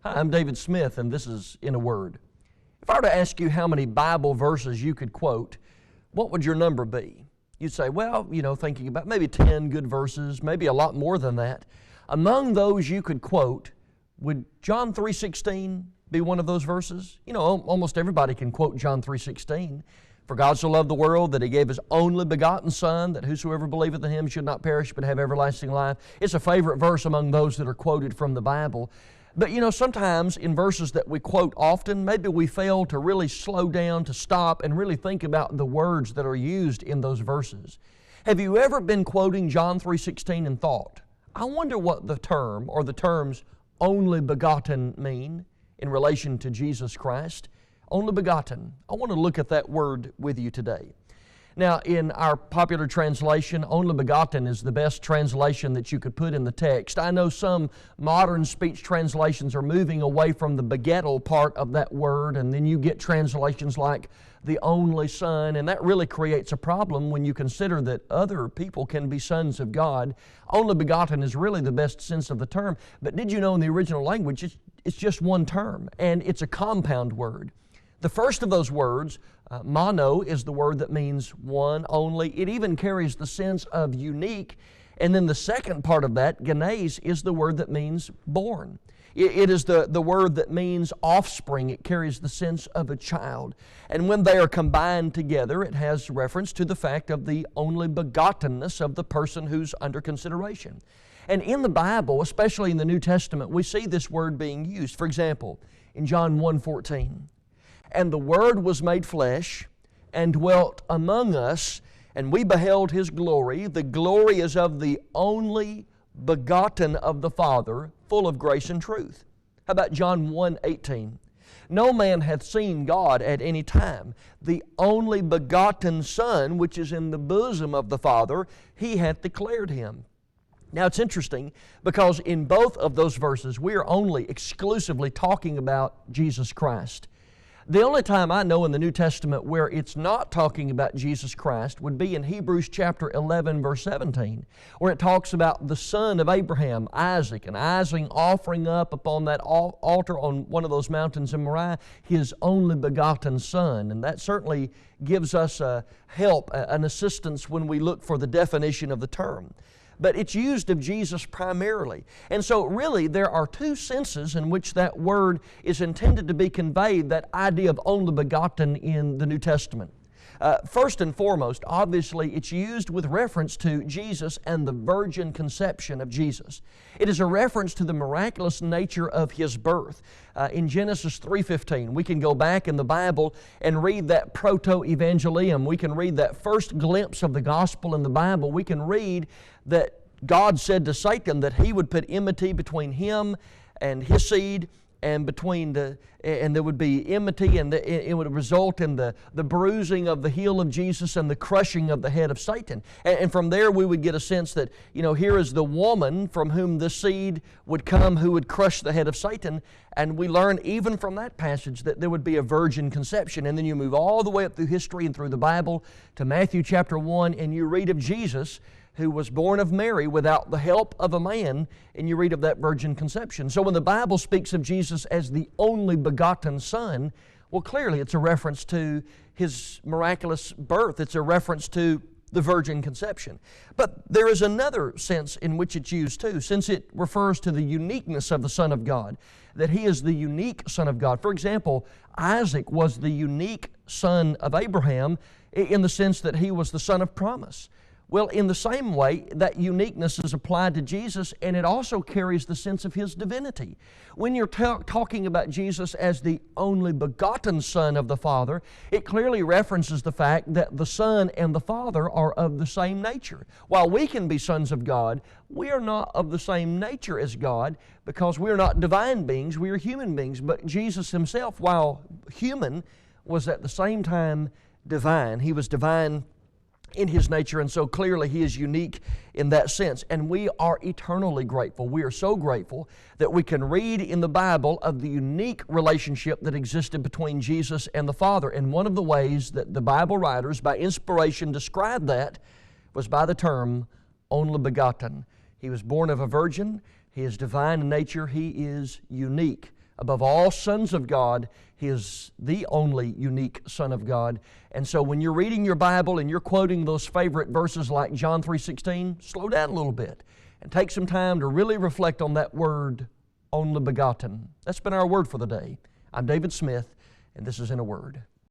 Hi, I'm David Smith, and this is In a Word. If I were to ask you how many Bible verses you could quote, what would your number be? You'd say, well, thinking about maybe 10 good verses, maybe a lot more than that. Among those you could quote, would John 3:16 be one of those verses? Almost everybody can quote John 3:16. For God so loved the world that He gave His only begotten Son, that whosoever believeth in Him should not perish but have everlasting life. It's a favorite verse among those that are quoted from the Bible. But sometimes in verses that we quote often, maybe we fail to really slow down, to stop, and really think about the words that are used in those verses. Have you ever been quoting John 3:16 and thought, I wonder what the term or the terms only begotten mean in relation to Jesus Christ? Only begotten. I want to look at that word with you today. Now, in our popular translation, only begotten is the best translation that you could put in the text. I know some modern speech translations are moving away from the begettal part of that word, and then you get translations like the only Son, and that really creates a problem when you consider that other people can be sons of God. Only begotten is really the best sense of the term, but did you know in the original language it's just one term, and it's a compound word. The first of those words, mono, is the word that means one, only. It even carries the sense of unique. And then the second part of that, genes, is the word that means born. It is the word that means offspring. It carries the sense of a child. And when they are combined together, it has reference to the fact of the only begottenness of the person who's under consideration. And in the Bible, especially in the New Testament, we see this word being used. For example, in John 1:14, and the Word was made flesh, and dwelt among us, and we beheld His glory. The glory is of the only begotten of the Father, full of grace and truth. How about John 1:18? No man hath seen God at any time. The only begotten Son, which is in the bosom of the Father, He hath declared Him. Now it's interesting because in both of those verses we are only exclusively talking about Jesus Christ. The only time I know in the New Testament where it's not talking about Jesus Christ would be in Hebrews chapter 11, verse 17, where it talks about the son of Abraham, Isaac, and Isaac offering up upon that altar on one of those mountains in Moriah his only begotten son. And that certainly gives us a help, an assistance when we look for the definition of the term. But it's used of Jesus primarily. And so really there are two senses in which that word is intended to be conveyed, that idea of only begotten in the New Testament. First and foremost, obviously it's used with reference to Jesus and the virgin conception of Jesus. It is a reference to the miraculous nature of His birth. In Genesis 3:15, we can go back in the Bible and read that proto-evangelium. We can read that first glimpse of the gospel in the Bible. We can read that God said to Satan that He would put enmity between him and his seed, and there would be enmity, and it would result in the bruising of the heel of Jesus and the crushing of the head of Satan. And from there we would get a sense that, here is the woman from whom the seed would come who would crush the head of Satan. And we learn even from that passage that there would be a virgin conception. And then you move all the way up through history and through the Bible to Matthew chapter 1, and you read of Jesus, who was born of Mary without the help of a man, and you read of that virgin conception. So when the Bible speaks of Jesus as the only begotten Son, well, clearly it's a reference to His miraculous birth. It's a reference to the virgin conception. But there is another sense in which it's used too, since it refers to the uniqueness of the Son of God, that He is the unique Son of God. For example, Isaac was the unique son of Abraham in the sense that he was the son of promise. Well, in the same way, that uniqueness is applied to Jesus, and it also carries the sense of His divinity. When you're talking about Jesus as the only begotten Son of the Father, it clearly references the fact that the Son and the Father are of the same nature. While we can be sons of God, we are not of the same nature as God, because we are not divine beings, we are human beings. But Jesus Himself, while human, was at the same time divine. He was divine in His nature, and so clearly He is unique in that sense. And we are eternally grateful. We are so grateful that we can read in the Bible of the unique relationship that existed between Jesus and the Father. And one of the ways that the Bible writers, by inspiration, described that was by the term only begotten. He was born of a virgin. He is divine in nature. He is unique. Above all sons of God, He is the only unique Son of God. And so when you're reading your Bible and you're quoting those favorite verses like John 3:16, slow down a little bit and take some time to really reflect on that word, only begotten. That's been our word for the day. I'm David Smith, and this is In a Word.